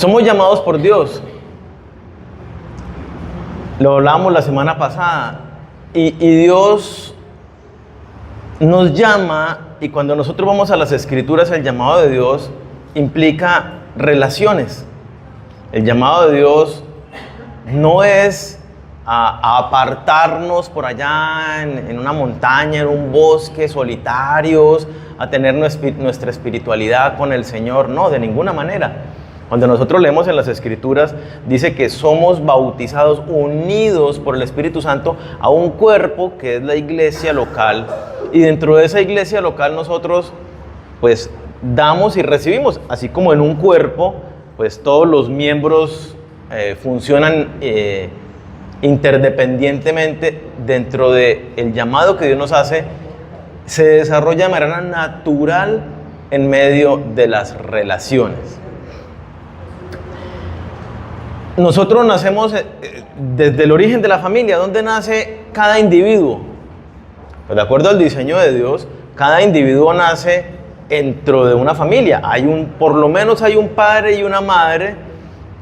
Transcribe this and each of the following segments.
Somos llamados por Dios. Lo hablamos la semana pasada. Y Dios nos llama, y cuando nosotros vamos a las Escrituras, el llamado de Dios implica relaciones. El llamado de Dios no es a apartarnos por allá en una montaña, en un bosque, solitarios, a tener nuestra espiritualidad con el Señor. No, de ninguna manera. Cuando nosotros leemos en las Escrituras, dice que somos bautizados, unidos por el Espíritu Santo a un cuerpo que es la iglesia local. Y dentro de esa iglesia local nosotros, pues, damos y recibimos. Así como en un cuerpo, pues, todos los miembros funcionan interdependientemente. Dentro del llamado que Dios nos hace, se desarrolla de manera natural en medio de las relaciones. Nosotros nacemos desde el origen de la familia. ¿Dónde nace cada individuo? Pues de acuerdo al diseño de Dios, cada individuo nace dentro de una familia. Por lo menos hay un padre y una madre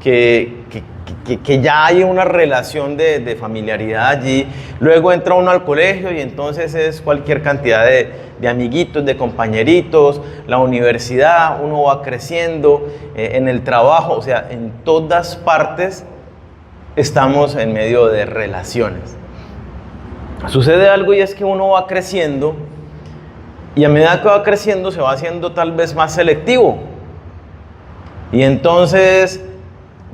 que ya hay una relación de familiaridad allí. Luego entra uno al colegio y entonces es cualquier cantidad de amiguitos, de compañeritos, la universidad, uno va creciendo, en el trabajo, o sea, en todas partes estamos en medio de relaciones. Sucede algo y es que uno va creciendo y a medida que va creciendo se va haciendo tal vez más selectivo. Y entonces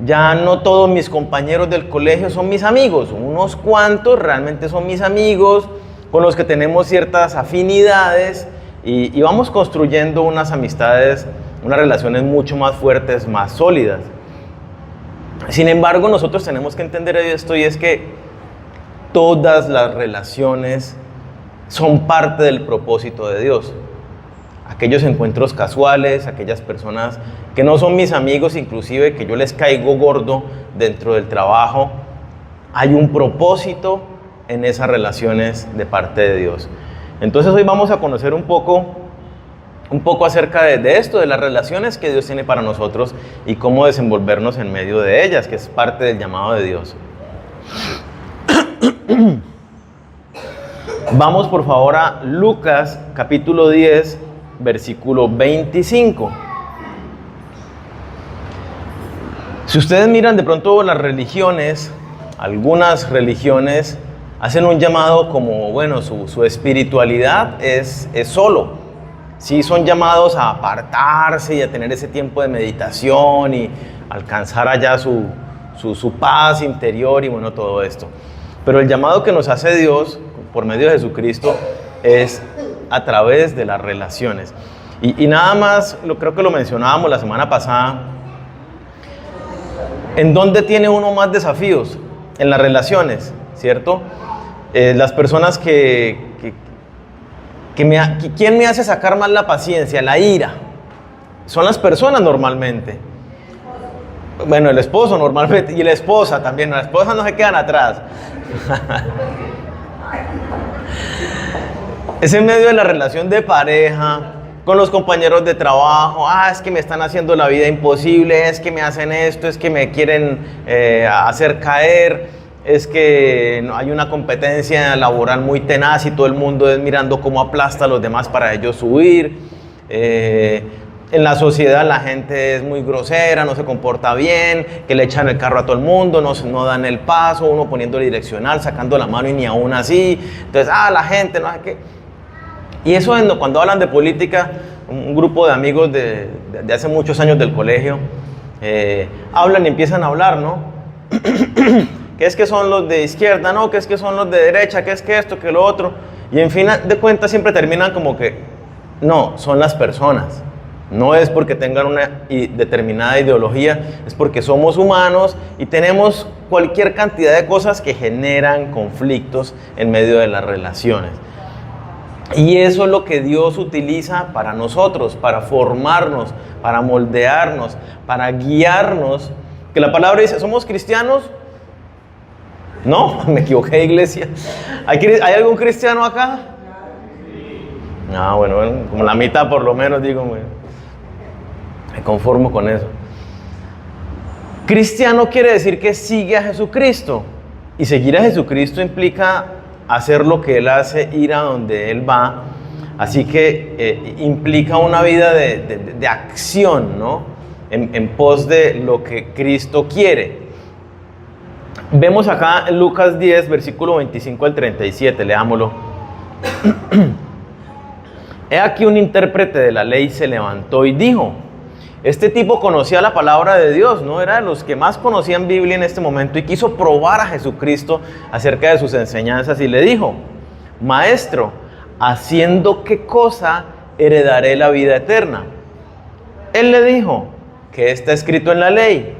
ya no todos mis compañeros del colegio son mis amigos, unos cuantos realmente son mis amigos, con los que tenemos ciertas afinidades y vamos construyendo unas amistades, unas relaciones mucho más fuertes, más sólidas. Sin embargo, nosotros tenemos que entender esto, y es que todas las relaciones son parte del propósito de Dios. Aquellos encuentros casuales, aquellas personas que no son mis amigos, inclusive que yo les caigo gordo dentro del trabajo, hay un propósito en esas relaciones de parte de Dios. Entonces hoy vamos a conocer un poco acerca de esto, de las relaciones que Dios tiene para nosotros y cómo desenvolvernos en medio de ellas, que es parte del llamado de Dios. Vamos por favor a Lucas capítulo 10, versículo 25. Si ustedes miran de pronto las religiones, algunas religiones hacen un llamado como, bueno, su espiritualidad es solo. Sí, son llamados a apartarse y a tener ese tiempo de meditación y alcanzar allá su paz interior y bueno, todo esto. Pero el llamado que nos hace Dios por medio de Jesucristo es a través de las relaciones. Y nada más, creo que lo mencionábamos la semana pasada, ¿en dónde tiene uno más desafíos? En las relaciones, ¿cierto? Las personas ¿quién me hace sacar más la paciencia, la ira? Son las personas normalmente. Bueno, el esposo normalmente, y la esposa también. Las esposas no se quedan atrás. Es en medio de la relación de pareja, con los compañeros de trabajo. Es que me están haciendo la vida imposible, es que me hacen esto, es que me quieren hacer caer, es que hay una competencia laboral muy tenaz y todo el mundo es mirando cómo aplasta a los demás para ellos subir. En la sociedad la gente es muy grosera, no se comporta bien, que le echan el carro a todo el mundo, no dan el paso, uno poniéndole direccional, sacando la mano y ni aún así. Entonces, la gente, no sé qué. Y eso cuando hablan de política, un grupo de amigos de hace muchos años del colegio, hablan y empiezan a hablar, ¿no? Que es que son los de izquierda, no, que es que son los de derecha, que es que esto, que lo otro. Y en fin de cuentas siempre terminan como que, no, son las personas. No es porque tengan una determinada ideología, es porque somos humanos y tenemos cualquier cantidad de cosas que generan conflictos en medio de las relaciones. Y eso es lo que Dios utiliza para nosotros, para formarnos, para moldearnos, para guiarnos. Que la palabra dice, ¿somos cristianos? No, me equivoqué de iglesia. ¿Hay algún cristiano acá? Bueno, como la mitad por lo menos, digo, me conformo con eso. Cristiano quiere decir que sigue a Jesucristo. Y seguir a Jesucristo implica hacer lo que Él hace, ir a donde Él va. Así que implica una vida de acción, ¿no? En pos de lo que Cristo quiere. Vemos acá en Lucas 10, versículo 25 al 37, leámoslo. He aquí un intérprete de la ley se levantó y dijo: este tipo conocía la palabra de Dios, ¿no? Era de los que más conocían Biblia en este momento y quiso probar a Jesucristo acerca de sus enseñanzas y le dijo: Maestro, ¿haciendo qué cosa heredaré la vida eterna? Él le dijo: ¿qué está escrito en la ley?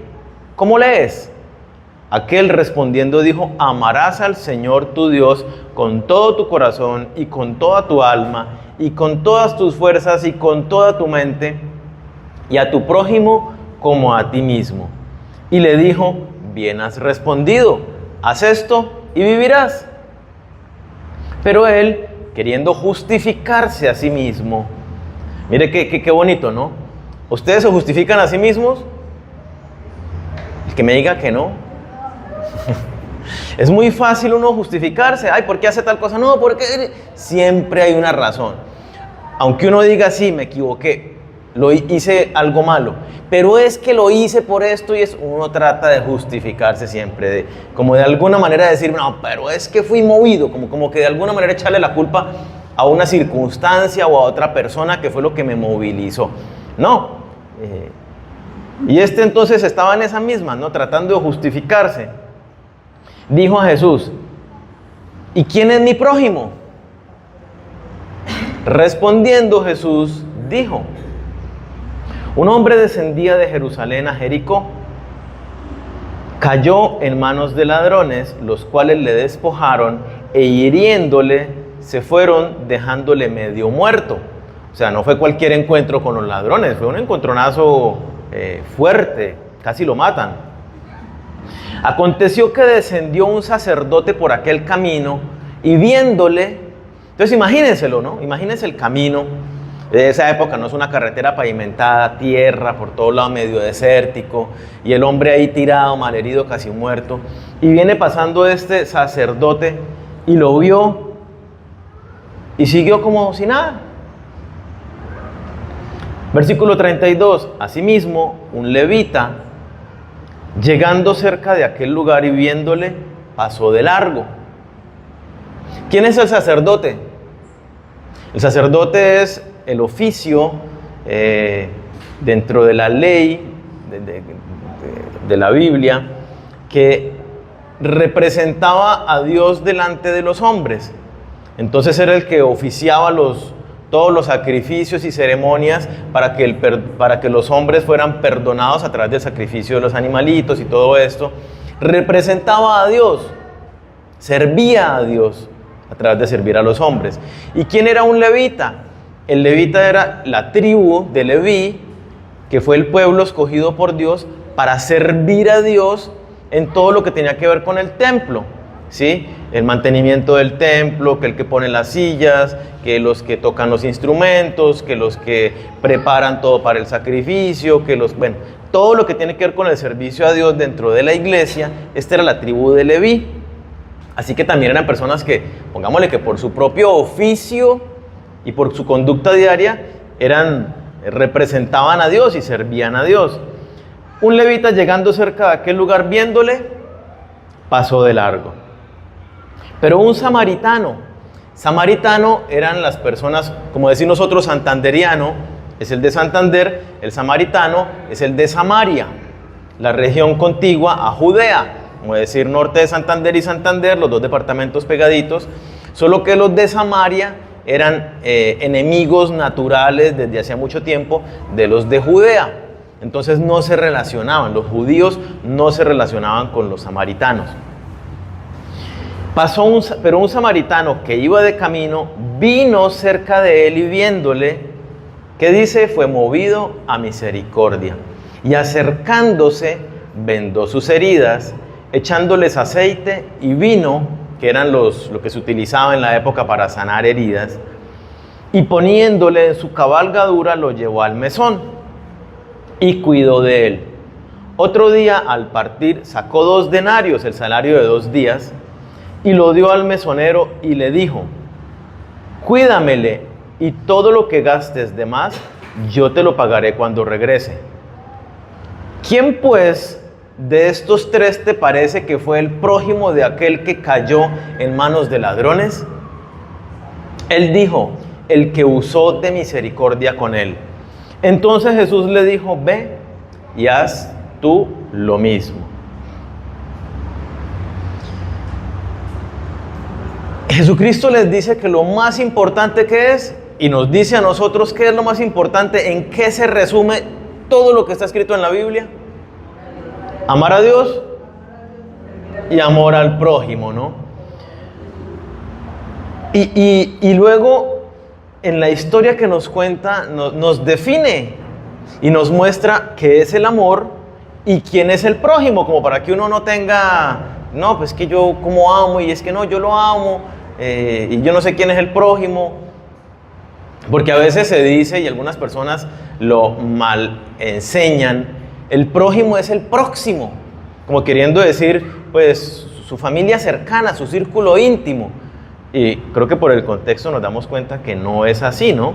¿Cómo lees? Aquel respondiendo dijo: amarás al Señor tu Dios con todo tu corazón y con toda tu alma y con todas tus fuerzas y con toda tu mente, y a tu prójimo como a ti mismo. Y le dijo: bien has respondido, haz esto y vivirás. Pero él, queriendo justificarse a sí mismo, mire qué bonito, ¿no? ¿Ustedes se justifican a sí mismos? El que me diga que no. Es muy fácil uno justificarse. Ay, ¿por qué hace tal cosa? No, porque siempre hay una razón. Aunque uno diga: sí, me equivoqué, hice algo malo, pero es que lo hice por esto y uno trata de justificarse siempre, como de alguna manera decir: no, pero es que fui movido, como que de alguna manera echarle la culpa a una circunstancia o a otra persona que fue lo que me movilizó. No. Y entonces estaba en esa misma, ¿no? Tratando de justificarse. Dijo a Jesús: ¿y quién es mi prójimo? Respondiendo Jesús dijo: un hombre descendía de Jerusalén a Jericó, cayó en manos de ladrones, los cuales le despojaron e hiriéndole se fueron, dejándole medio muerto. O sea, no fue cualquier encuentro con los ladrones, fue un encontronazo fuerte, casi lo matan. Aconteció que descendió un sacerdote por aquel camino y viéndole, entonces imagínenselo, ¿no? Imagínense el camino de esa época, no es una carretera pavimentada, tierra, por todos lados medio desértico, y el hombre ahí tirado, malherido, casi muerto, y viene pasando este sacerdote y lo vio y siguió como si nada. Versículo 32, asimismo, un levita, llegando cerca de aquel lugar y viéndole, pasó de largo. ¿Quién es el sacerdote? El sacerdote es el oficio dentro de la ley de la Biblia que representaba a Dios delante de los hombres. Entonces era el que oficiaba todos los sacrificios y ceremonias para que los hombres fueran perdonados a través del sacrificio de los animalitos y todo esto. Representaba a Dios, servía a Dios a través de servir a los hombres. ¿Y quién era un levita? El levita era la tribu de Leví, que fue el pueblo escogido por Dios para servir a Dios en todo lo que tenía que ver con el templo, ¿sí? El mantenimiento del templo, que el que pone las sillas, que los que tocan los instrumentos, que los que preparan todo para el sacrificio, todo lo que tiene que ver con el servicio a Dios dentro de la iglesia. Esta era la tribu de Leví. Así que también eran personas que, pongámosle que por su propio oficio y por su conducta diaria, representaban a Dios y servían a Dios. Un levita llegando cerca de aquel lugar, viéndole, pasó de largo. Pero un samaritano eran las personas, como decir nosotros santanderiano, es el de Santander, el samaritano es el de Samaria, la región contigua a Judea, como decir norte de Santander y Santander, los dos departamentos pegaditos, solo que los de Samaria eran enemigos naturales desde hacía mucho tiempo de los de Judea. Entonces no se relacionaban, los judíos no se relacionaban con los samaritanos. Pero un samaritano que iba de camino vino cerca de él y viéndole, ¿qué dice? Fue movido a misericordia. Y acercándose, vendó sus heridas, echándoles aceite y vino, que eran lo que se utilizaba en la época para sanar heridas, y poniéndole en su cabalgadura lo llevó al mesón y cuidó de él. Otro día, al partir, sacó 2 denarios, el salario de 2 días, y lo dio al mesonero y le dijo: cuídamele, y todo lo que gastes de más, yo te lo pagaré cuando regrese. ¿Quién pues de estos 3 te parece que fue el prójimo de aquel que cayó en manos de ladrones? Él dijo: el que usó de misericordia con él. Entonces Jesús le dijo: ve y haz tú lo mismo. Jesucristo les dice que lo más importante que es, y nos dice a nosotros qué es lo más importante, en qué se resume todo lo que está escrito en la Biblia. Amar a Dios y amor al prójimo, ¿no? Y luego, en la historia que nos cuenta, nos define y nos muestra qué es el amor y quién es el prójimo, como para que uno no tenga, no, pues que yo como amo, y es que no, yo lo amo, y yo no sé quién es el prójimo. Porque a veces se dice, y algunas personas lo mal enseñan, el prójimo es el próximo, como queriendo decir, pues, su familia cercana, su círculo íntimo. Y creo que por el contexto nos damos cuenta que no es así, ¿no?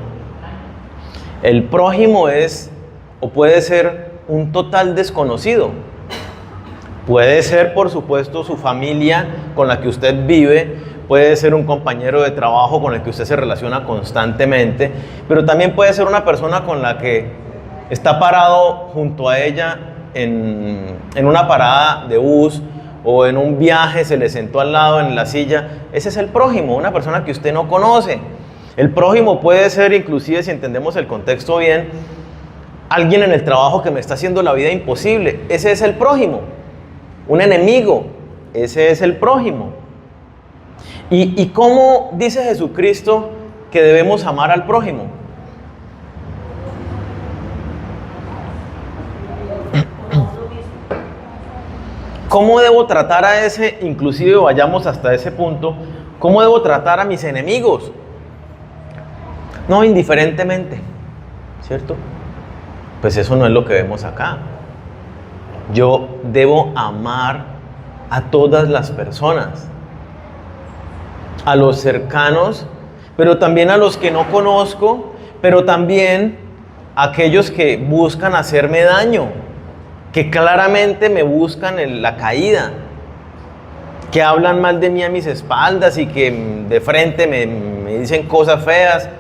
El prójimo es, o puede ser, un total desconocido. Puede ser, por supuesto, su familia con la que usted vive, puede ser un compañero de trabajo con el que usted se relaciona constantemente, pero también puede ser una persona con la que está parado junto a ella en una parada de bus, o en un viaje se le sentó al lado en la silla. Ese es el prójimo, una persona que usted no conoce. El prójimo puede ser, inclusive si entendemos el contexto bien, alguien en el trabajo que me está haciendo la vida imposible. Ese es el prójimo. Un enemigo, ese es el prójimo. ¿Y cómo dice Jesucristo que debemos amar al prójimo? ¿Cómo debo tratar a ese, inclusive vayamos hasta ese punto, cómo debo tratar a mis enemigos? No indiferentemente, ¿cierto? Pues eso no es lo que vemos acá. Yo debo amar a todas las personas, a los cercanos, pero también a los que no conozco, pero también a aquellos que buscan hacerme daño, que claramente me buscan en la caída, que hablan mal de mí a mis espaldas y que de frente me dicen cosas feas.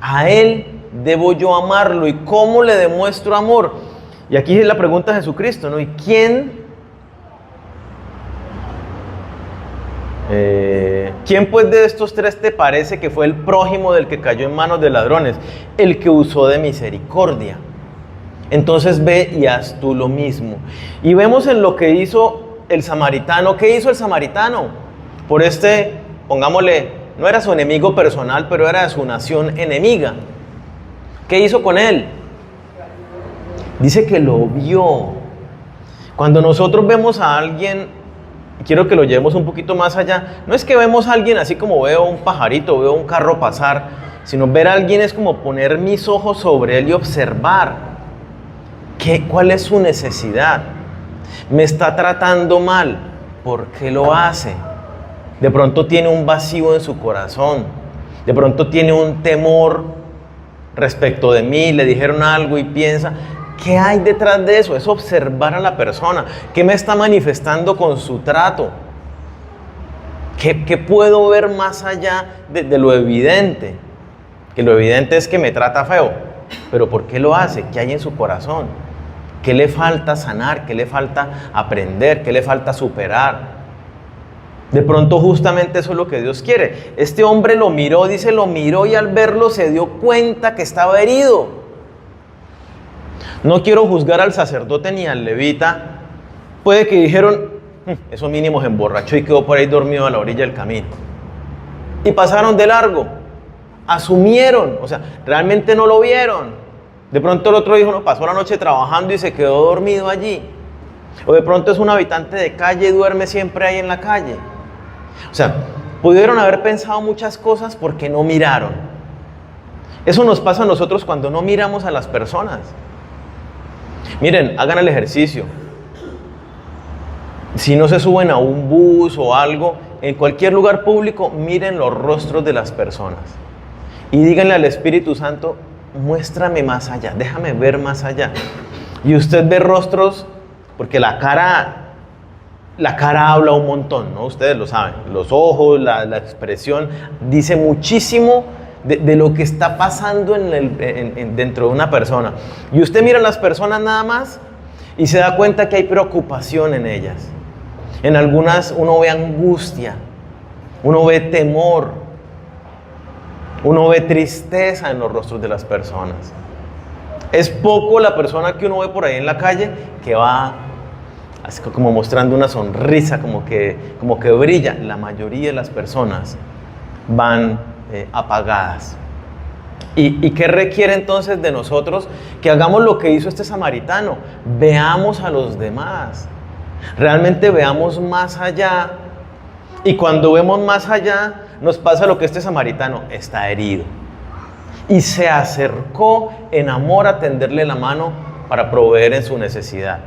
A él debo yo amarlo. ¿Y cómo le demuestro amor? Y aquí es la pregunta de Jesucristo, ¿no? ¿Y quién pues de estos 3 te parece que fue el prójimo del que cayó en manos de ladrones? El que usó de misericordia. Entonces ve y haz tú lo mismo. Y vemos en lo que hizo el samaritano. ¿Qué hizo el samaritano? Por pongámosle, no era su enemigo personal, pero era de su nación enemiga. ¿Qué hizo con él? Dice que lo vio. Cuando nosotros vemos a alguien, quiero que lo llevemos un poquito más allá, no es que vemos a alguien así como veo un pajarito, veo un carro pasar, sino ver a alguien es como poner mis ojos sobre él y observar. ¿Cuál es su necesidad? ¿Me está tratando mal? ¿Por qué lo hace? De pronto tiene un vacío en su corazón. De pronto tiene un temor respecto de mí. Le dijeron algo y piensa, ¿qué hay detrás de eso? Es observar a la persona. ¿Qué me está manifestando con su trato? ¿Qué puedo ver más allá de lo evidente? Que lo evidente es que me trata feo. Pero ¿por qué lo hace? ¿Qué hay en su corazón? ¿Qué le falta sanar? ¿Qué le falta aprender? ¿Qué le falta superar? De pronto justamente eso es lo que Dios quiere. Este hombre lo miró, dice, lo miró y al verlo se dio cuenta que estaba herido. No quiero juzgar al sacerdote ni al levita. Puede que dijeron, eso mínimo se emborrachó y quedó por ahí dormido a la orilla del camino. Y pasaron de largo. Asumieron, o sea, realmente no lo vieron. De pronto el otro dijo, no, pasó la noche trabajando y se quedó dormido allí. O de pronto es un habitante de calle y duerme siempre ahí en la calle. O sea, pudieron haber pensado muchas cosas porque no miraron. Eso nos pasa a nosotros cuando no miramos a las personas. Miren, hagan el ejercicio. si no se suben a un bus o algo, en cualquier lugar público, miren los rostros de las personas y díganle al Espíritu Santo, muéstrame más allá, déjame ver más allá. Y usted ve rostros, porque la cara habla un montón, ¿no? Ustedes lo saben, los ojos, la expresión, dice muchísimo de lo que está pasando dentro de una persona. Y usted mira a las personas nada más y se da cuenta que hay preocupación en ellas. En algunas uno ve angustia, uno ve temor, uno ve tristeza en los rostros de las personas. Es poco la persona que uno ve por ahí en la calle que va así como mostrando una sonrisa, como que brilla. La mayoría de las personas van apagadas. ¿Y qué requiere entonces de nosotros? Que hagamos lo que hizo este samaritano. Veamos a los demás. Realmente veamos más allá. Y cuando vemos más allá, nos pasa lo que este samaritano está herido. Y se acercó en amor a tenderle la mano para proveer en su necesidad.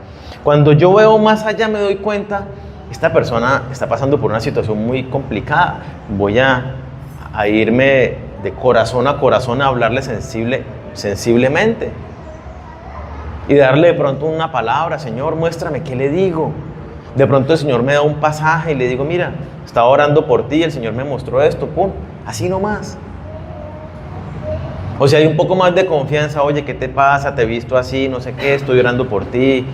Cuando yo veo más allá, me doy cuenta, esta persona está pasando por una situación muy complicada. Voy a irme de corazón a corazón a hablarle sensiblemente. Y darle de pronto una palabra, Señor, muéstrame, ¿qué le digo? De pronto el Señor me da un pasaje y le digo, mira, estaba orando por ti, el Señor me mostró esto, pum, así nomás. O sea, hay un poco más de confianza, oye, ¿qué te pasa? Te he visto así, no sé qué, estoy orando por ti,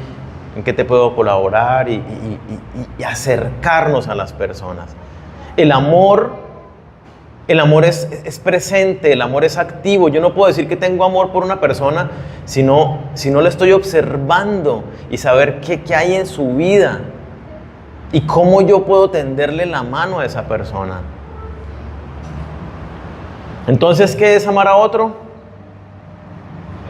¿en qué te puedo colaborar? Y acercarnos a las personas. El amor es presente, el amor es activo. Yo no puedo decir que tengo amor por una persona si no la estoy observando y saber qué hay en su vida y cómo yo puedo tenderle la mano a esa persona. Entonces, ¿qué es amar a otro?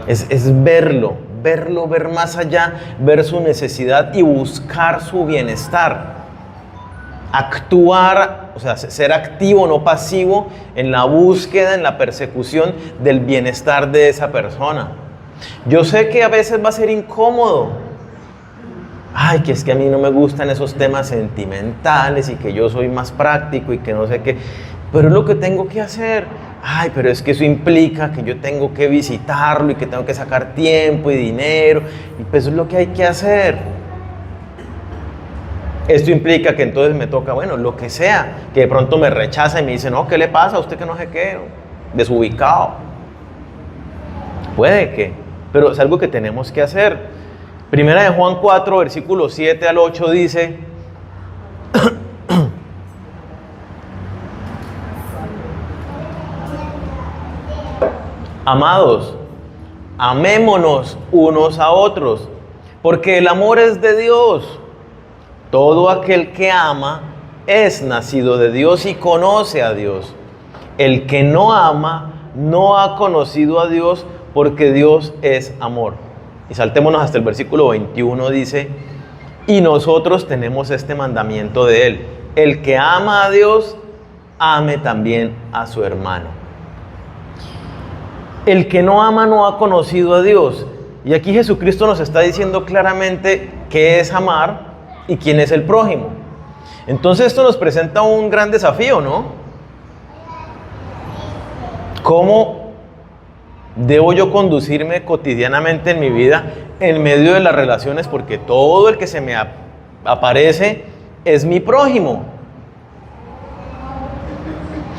Es verlo, ver más allá, ver su necesidad y buscar su bienestar. Actuar, o sea, ser activo, no pasivo, en la búsqueda, en la persecución del bienestar de esa persona. Yo sé que a veces va a ser incómodo. Ay, que es que a mí no me gustan esos temas sentimentales y que yo soy más práctico y que no sé qué. Pero es lo que tengo que hacer. Ay, pero es que eso implica que yo tengo que visitarlo y que tengo que sacar tiempo y dinero. Y pues eso es lo que hay que hacer. Esto implica que entonces me toca, bueno, lo que sea, que de pronto me rechaza y me dice, no, ¿qué le pasa a usted que no sé qué? Desubicado. Puede que, pero es algo que tenemos que hacer. Primera de Juan 4, versículo 7 al 8 dice, amados, amémonos unos a otros, porque el amor es de Dios. Todo aquel que ama es nacido de Dios y conoce a Dios. El que no ama no ha conocido a Dios, porque Dios es amor. Y saltémonos hasta el versículo 21, dice, y nosotros tenemos este mandamiento de Él: el que ama a Dios, ame también a su hermano. El que no ama no ha conocido a Dios. Y aquí Jesucristo nos está diciendo claramente qué es amar y quién es el prójimo. Entonces esto nos presenta un gran desafío, ¿no? ¿Cómo debo yo conducirme cotidianamente en mi vida en medio de las relaciones? Porque todo el que se me aparece es mi prójimo.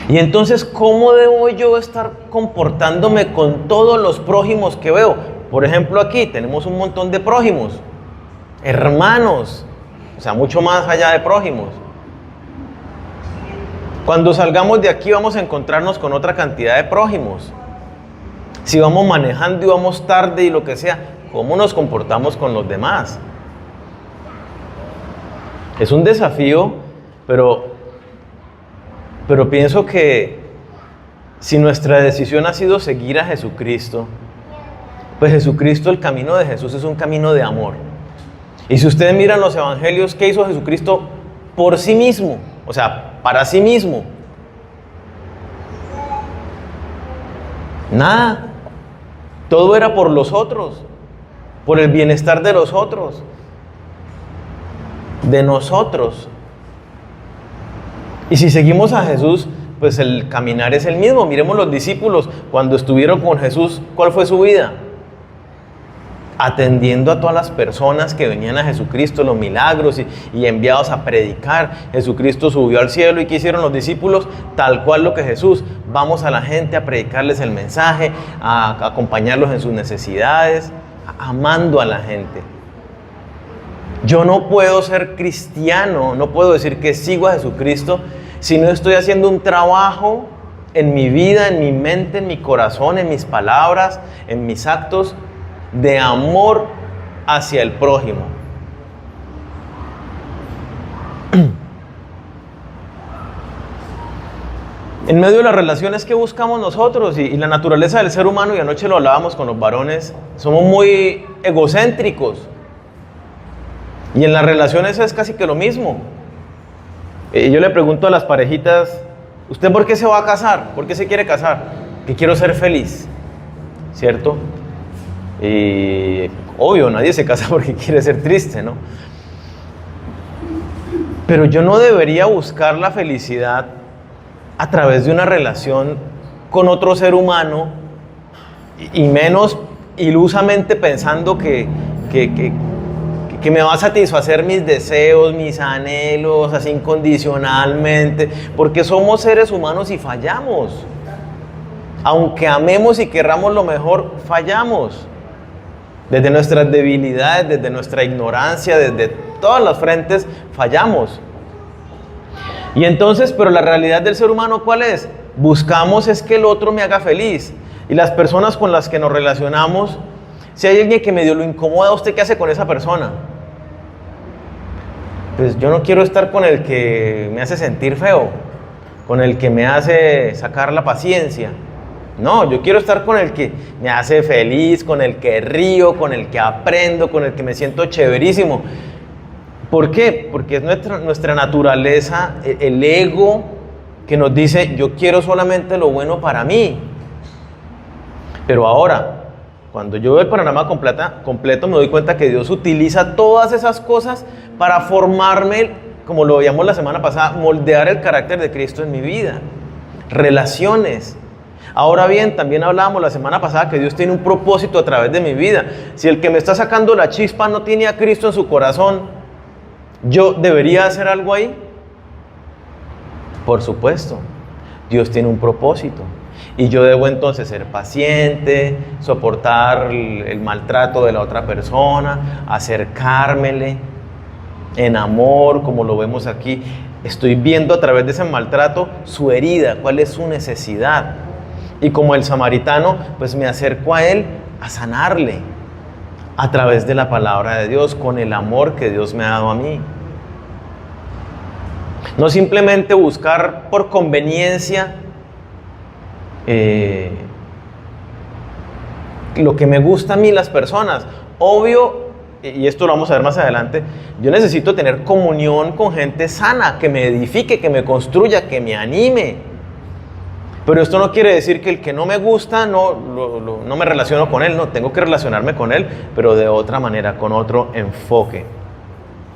Y entonces, ¿cómo debo yo estar comportándome con todos los prójimos que veo? Por ejemplo, aquí tenemos un montón de prójimos, hermanos, o sea, mucho más allá de prójimos. Cuando salgamos de aquí vamos a encontrarnos con otra cantidad de prójimos. Si vamos manejando y vamos tarde y lo que sea, ¿cómo nos comportamos con los demás? Es un desafío, pero pienso que si nuestra decisión ha sido seguir a Jesucristo, pues Jesucristo, el camino de Jesús es un camino de amor. Y si ustedes miran los evangelios, ¿qué hizo Jesucristo por sí mismo? O sea, para sí mismo. Nada. Todo era por los otros, por el bienestar de los otros. de nosotros. Y si seguimos a Jesús, pues el caminar es el mismo. Miremos los discípulos cuando estuvieron con Jesús, ¿cuál fue su vida? Atendiendo a todas las personas que venían a Jesucristo, los milagros y enviados a predicar. Jesucristo subió al cielo y ¿qué hicieron los discípulos? Tal cual lo que Jesús. Vamos a la gente a predicarles el mensaje, a acompañarlos en sus necesidades, amando a la gente. Yo no puedo ser cristiano, no puedo decir que sigo a Jesucristo si no estoy haciendo un trabajo en mi vida, en mi mente, en mi corazón, en mis palabras, en mis actos, de amor hacia el prójimo. En medio de las relaciones que buscamos nosotros y la naturaleza del ser humano, y anoche lo hablábamos con los varones, somos muy egocéntricos. Y en las relaciones es casi que lo mismo. Yo le pregunto a las parejitas, ¿usted por qué se va a casar? ¿Por qué se quiere casar? Que quiero ser feliz, ¿cierto? Y obvio, nadie se casa porque quiere ser triste, ¿no? Pero yo no debería buscar la felicidad a través de una relación con otro ser humano y menos ilusamente pensando que me va a satisfacer mis deseos, mis anhelos, así incondicionalmente, porque somos seres humanos y fallamos. Aunque amemos y querramos lo mejor, fallamos. Desde nuestras debilidades, desde nuestra ignorancia, desde todas las frentes, fallamos. Y entonces, pero la realidad del ser humano, ¿cuál es? Buscamos es que el otro me haga feliz. Y las personas con las que nos relacionamos, si hay alguien que medio lo incomoda, ¿usted qué hace con esa persona? Pues yo no quiero estar con el que me hace sentir feo, con el que me hace sacar la paciencia. No, yo quiero estar con el que me hace feliz, con el que río, con el que aprendo, con el que me siento chéverísimo. ¿Por qué? Porque es nuestra naturaleza, el ego que nos dice, yo quiero solamente lo bueno para mí. Pero ahora, cuando yo veo el panorama completo, me doy cuenta que Dios utiliza todas esas cosas para formarme, como lo veíamos la semana pasada, moldear el carácter de Cristo en mi vida. Relaciones. Ahora bien, también hablábamos la semana pasada que Dios tiene un propósito a través de mi vida. Si el que me está sacando la chispa no tiene a Cristo en su corazón, ¿yo debería hacer algo ahí? Por supuesto, Dios tiene un propósito. Y yo debo entonces ser paciente, soportar el maltrato de la otra persona, acercármele en amor, como lo vemos aquí. Estoy viendo a través de ese maltrato su herida, cuál es su necesidad. Y como el samaritano, pues me acerco a él a sanarle a través de la palabra de Dios, con el amor que Dios me ha dado a mí. No simplemente buscar por conveniencia lo que me gusta a mí las personas. Obvio, y esto lo vamos a ver más adelante, yo necesito tener comunión con gente sana, que me edifique, que me construya, que me anime. Pero esto no quiere decir que el que no me gusta, no me relaciono con él, no, tengo que relacionarme con él, pero de otra manera, con otro enfoque.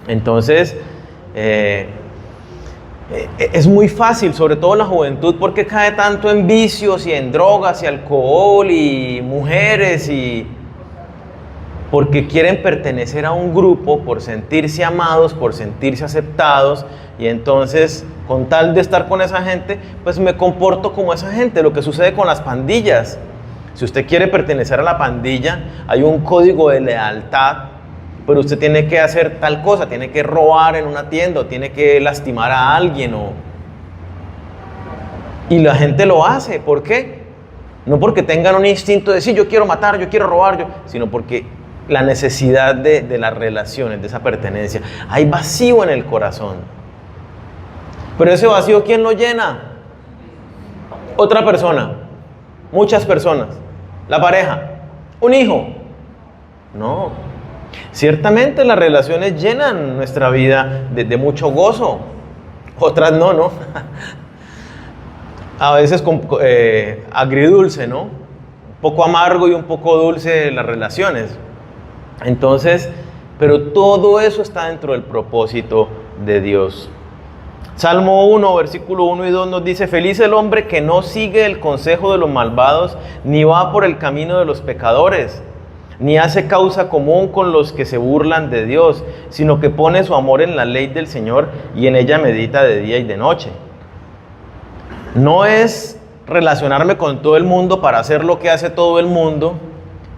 Entonces, es muy fácil, sobre todo la juventud, porque cae tanto en vicios y en drogas y alcohol y mujeres y porque quieren pertenecer a un grupo por sentirse amados, por sentirse aceptados, y entonces con tal de estar con esa gente, pues me comporto como esa gente. Lo que sucede con las pandillas, si usted quiere pertenecer a la pandilla, hay un código de lealtad, pero usted tiene que hacer tal cosa, tiene que robar en una tienda, o tiene que lastimar a alguien, y la gente lo hace. ¿Por qué? No porque tengan un instinto de decir, yo quiero matar, yo quiero robar, sino porque la necesidad de las relaciones, de esa pertenencia. Hay vacío en el corazón. Pero ese vacío, ¿quién lo llena? Otra persona, muchas personas, la pareja, un hijo. No. Ciertamente las relaciones llenan nuestra vida de mucho gozo, otras no. A veces agridulce, ¿no? Un poco amargo y un poco dulce las relaciones. Entonces, pero todo eso está dentro del propósito de Dios. Salmo 1, versículo 1 y 2 nos dice: feliz el hombre que no sigue el consejo de los malvados, ni va por el camino de los pecadores, ni hace causa común con los que se burlan de Dios, sino que pone su amor en la ley del Señor y en ella medita de día y de noche. No es relacionarme con todo el mundo para hacer lo que hace todo el mundo,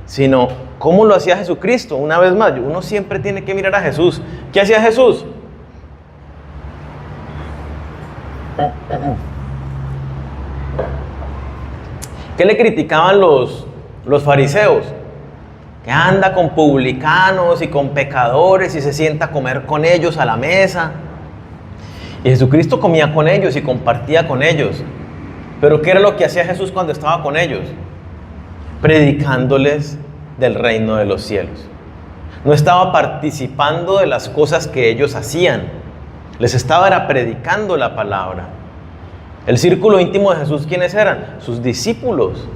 sino cómo lo hacía Jesucristo. Una vez más, uno siempre tiene que mirar a Jesús. ¿Qué hacía Jesús? ¿Qué le criticaban los fariseos? Que anda con publicanos y con pecadores y se sienta a comer con ellos a la mesa. Y Jesucristo comía con ellos y compartía con ellos. Pero ¿qué era lo que hacía Jesús cuando estaba con ellos? Predicándoles del reino de los cielos. No estaba participando de las cosas que ellos hacían. Les estaba predicando la palabra. El círculo íntimo de Jesús, ¿quiénes eran? Sus discípulos.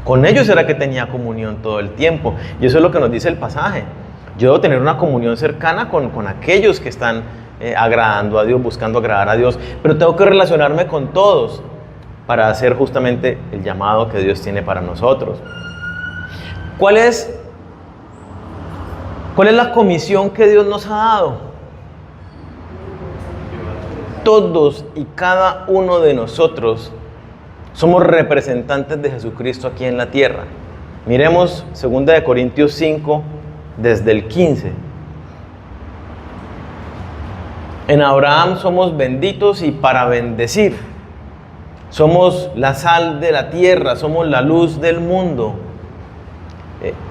Con ellos era que tenía comunión todo el tiempo. Y eso es lo que nos dice el pasaje. Yo debo tener una comunión cercana con aquellos que están agradando a Dios, buscando agradar a Dios. Pero tengo que relacionarme con todos para hacer justamente el llamado que Dios tiene para nosotros. ¿Cuál es la comisión que Dios nos ha dado? Todos y cada uno de nosotros somos representantes de Jesucristo aquí en la tierra. Miremos 2 Corintios 5, desde el 15. En Abraham somos benditos y para bendecir. Somos la sal de la tierra, somos la luz del mundo.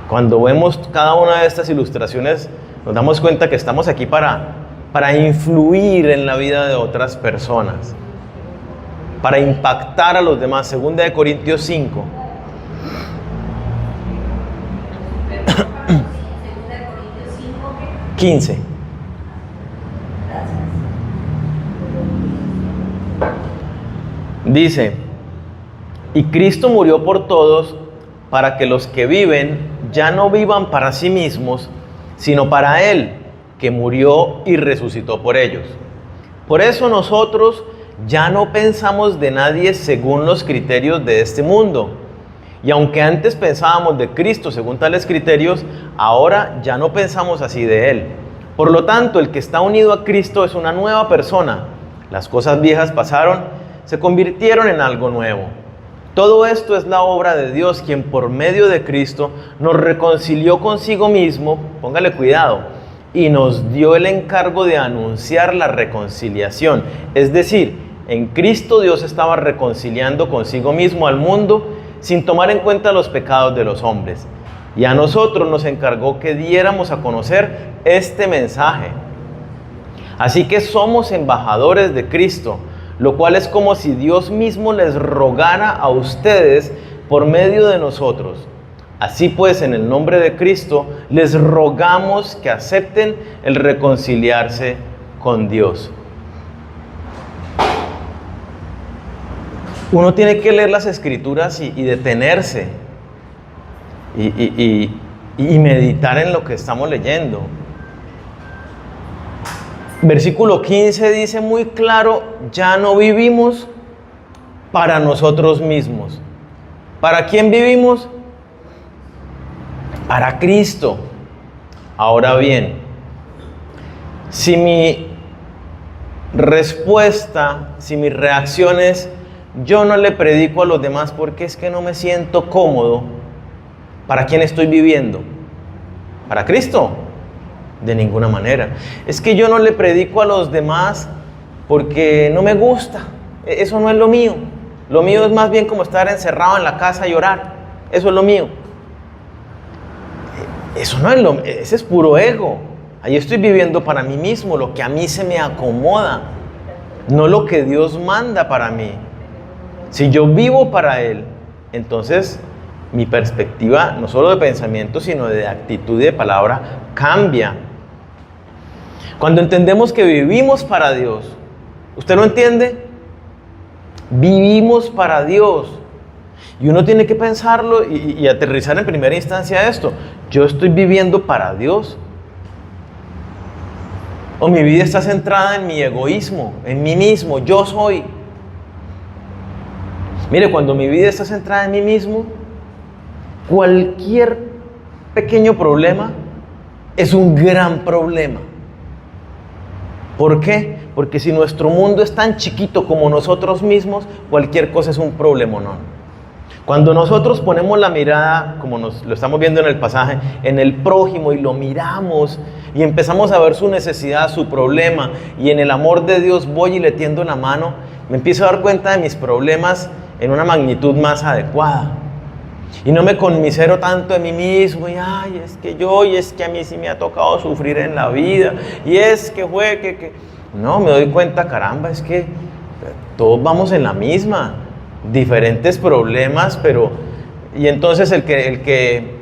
Cuando vemos cada una de estas ilustraciones, nos damos cuenta que estamos aquí para influir en la vida de otras personas, para impactar a los demás. 2 Corintios 5. 15. Dice: y Cristo murió por todos, para que los que viven ya no vivan para sí mismos, sino para Él, que murió y resucitó por ellos. Por eso nosotros ya no pensamos de nadie según los criterios de este mundo. Y aunque antes pensábamos de Cristo según tales criterios, ahora ya no pensamos así de Él. Por lo tanto, el que está unido a Cristo es una nueva persona. Las cosas viejas pasaron, se convirtieron en algo nuevo. Todo esto es la obra de Dios, quien por medio de Cristo nos reconcilió consigo mismo, póngale cuidado, y nos dio el encargo de anunciar la reconciliación. Es decir, en Cristo Dios estaba reconciliando consigo mismo al mundo sin tomar en cuenta los pecados de los hombres. Y a nosotros nos encargó que diéramos a conocer este mensaje. Así que somos embajadores de Cristo, lo cual es como si Dios mismo les rogara a ustedes por medio de nosotros. Así pues, en el nombre de Cristo, les rogamos que acepten el reconciliarse con Dios. Uno tiene que leer las Escrituras y detenerse y meditar en lo que estamos leyendo. Versículo 15 dice muy claro: ya no vivimos para nosotros mismos. ¿Para quién vivimos? Para Cristo. Ahora bien, si mi respuesta, si mi reacción es: yo no le predico a los demás porque es que no me siento cómodo, ¿para quién estoy viviendo? ¿Para Cristo? De ninguna manera. Es que yo no le predico a los demás porque no me gusta. Eso no es lo mío. Lo mío es más bien como estar encerrado en la casa y orar. Eso es lo mío. Eso no es ese es puro ego. Ahí estoy viviendo para mí mismo, lo que a mí se me acomoda, no lo que Dios manda para mí. Si yo vivo para Él, entonces mi perspectiva, no solo de pensamiento, sino de actitud y de palabra, cambia. Cuando entendemos que vivimos para Dios, ¿usted lo entiende? Vivimos para Dios. Y uno tiene que pensarlo y aterrizar en primera instancia esto. Yo estoy viviendo para Dios. O mi vida está centrada en mi egoísmo, en mí mismo, yo soy. Mire, cuando mi vida está centrada en mí mismo, cualquier pequeño problema es un gran problema. ¿Por qué? Porque si nuestro mundo es tan chiquito como nosotros mismos, cualquier cosa es un problemonón. Cuando nosotros ponemos la mirada, como lo estamos viendo en el pasaje, en el prójimo y lo miramos y empezamos a ver su necesidad, su problema, y en el amor de Dios voy y le tiendo la mano, me empiezo a dar cuenta de mis problemas en una magnitud más adecuada. Y no me conmisero tanto de mí mismo, y ay, es que yo, y es que a mí sí me ha tocado sufrir en la vida, y es que fue que... No, me doy cuenta, caramba, es que todos vamos en la misma, diferentes problemas, pero... Y entonces el que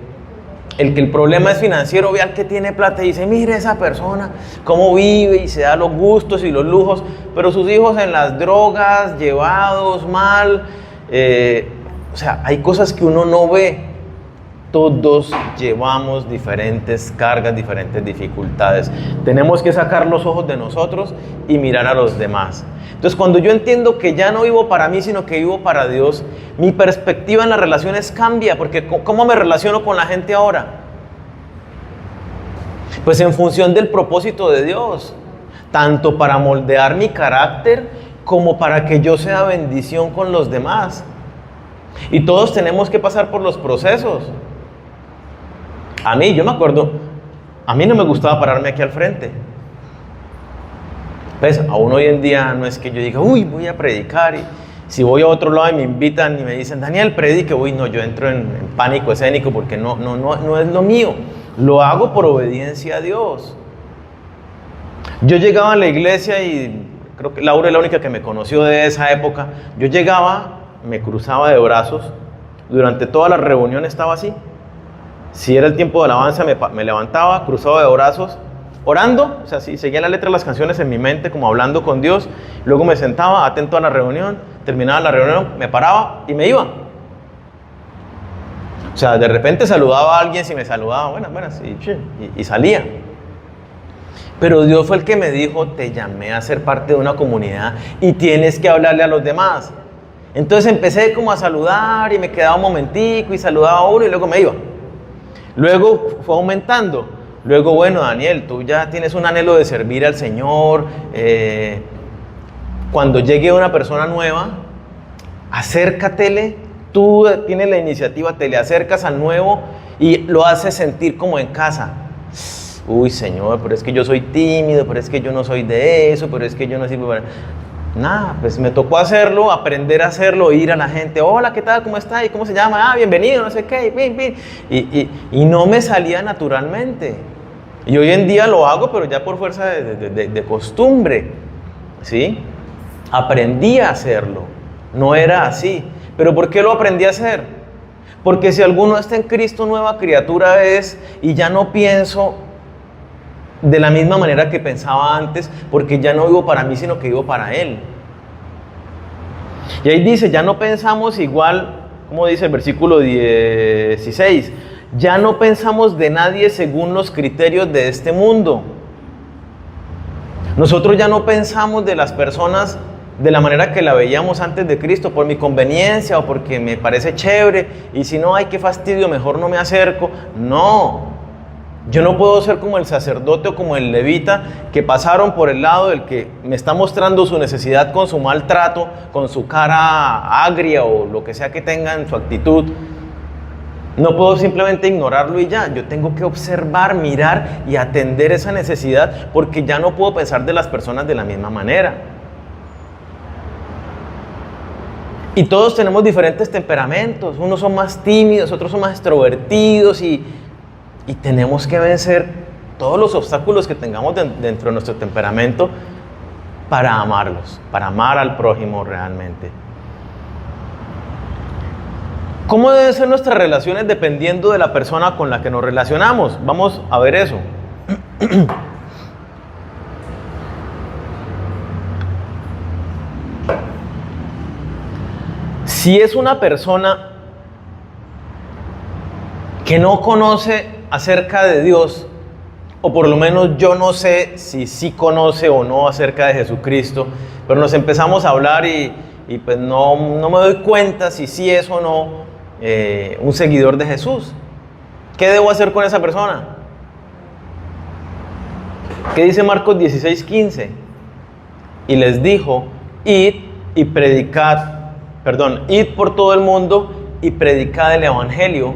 el problema es financiero, ve al que tiene plata y dice, mire esa persona, cómo vive y se da los gustos y los lujos, pero sus hijos en las drogas, llevados mal, o sea, hay cosas que uno no ve. Todos llevamos diferentes cargas, diferentes dificultades. Tenemos que sacar los ojos de nosotros y mirar a los demás. Entonces, cuando yo entiendo que ya no vivo para mí, sino que vivo para Dios, mi perspectiva en las relaciones cambia, porque ¿cómo me relaciono con la gente ahora? Pues en función del propósito de Dios, tanto para moldear mi carácter, como para que yo sea bendición con los demás. Y todos tenemos que pasar por los procesos. A mí, yo me acuerdo, a mí no me gustaba pararme aquí al frente. Pues aún hoy en día no es que yo diga, uy, voy a predicar, y si voy a otro lado y me invitan y me dicen, Daniel, predique, uy, no, yo entro en pánico escénico porque no es lo mío. Lo hago por obediencia a Dios. Yo llegaba a la iglesia y creo que Laura es la única que me conoció de esa época. Yo llegaba, me cruzaba de brazos, durante toda la reunión estaba así. Si era el tiempo de alabanza, me levantaba, cruzaba de brazos, orando, o sea, sí, seguía la letra de las canciones en mi mente, como hablando con Dios. Luego me sentaba, atento a la reunión, terminaba la reunión, me paraba y me iba. O sea, de repente saludaba a alguien, si me saludaba, buenas, y salía. Pero Dios fue el que me dijo, te llamé a ser parte de una comunidad y tienes que hablarle a los demás. Entonces empecé como a saludar y me quedaba un momentico y saludaba a uno y luego me iba. Luego fue aumentando. Luego, bueno, Daniel, tú ya tienes un anhelo de servir al Señor. Cuando llegue una persona nueva, acércatele. Tú tienes la iniciativa, te le acercas al nuevo y lo haces sentir como en casa. Uy, Señor, pero es que yo soy tímido, pero es que yo no soy de eso, pero es que yo no sirvo para... Nada, pues me tocó hacerlo, aprender a hacerlo, ir a la gente, hola, ¿qué tal? ¿Cómo está? ¿Y cómo se llama? Ah, bienvenido, no sé qué, y no me salía naturalmente. Y hoy en día lo hago, pero ya por fuerza de costumbre, ¿sí? Aprendí a hacerlo, no era así. ¿Pero por qué lo aprendí a hacer? Porque si alguno está en Cristo, nueva criatura es, y ya no pienso de la misma manera que pensaba antes, porque ya no vivo para mí, sino que vivo para Él. Y ahí dice, ya no pensamos igual, como dice el versículo 16, ya no pensamos de nadie según los criterios de este mundo. Nosotros ya no pensamos de las personas de la manera que la veíamos antes de Cristo, por mi conveniencia o porque me parece chévere, y si no, ay, qué fastidio, mejor no me acerco. No. Yo no puedo ser como el sacerdote o como el levita que pasaron por el lado del que me está mostrando su necesidad con su maltrato, con su cara agria o lo que sea que tenga en su actitud. No puedo simplemente ignorarlo y ya. Yo tengo que observar, mirar y atender esa necesidad, porque ya no puedo pensar de las personas de la misma manera. Y todos tenemos diferentes temperamentos. Unos son más tímidos, otros son más extrovertidos y tenemos que vencer todos los obstáculos que tengamos dentro de nuestro temperamento para amarlos, para amar al prójimo realmente. ¿Cómo deben ser nuestras relaciones dependiendo de la persona con la que nos relacionamos? Vamos a ver eso. Si es una persona que no conoce acerca de Dios, o por lo menos yo no sé si sí conoce o no acerca de Jesucristo, pero nos empezamos a hablar y pues no me doy cuenta si sí es o no un seguidor de Jesús. ¿Qué debo hacer con esa persona? ¿Qué dice Marcos 16:15? Y les dijo, id por todo el mundo y predicad el evangelio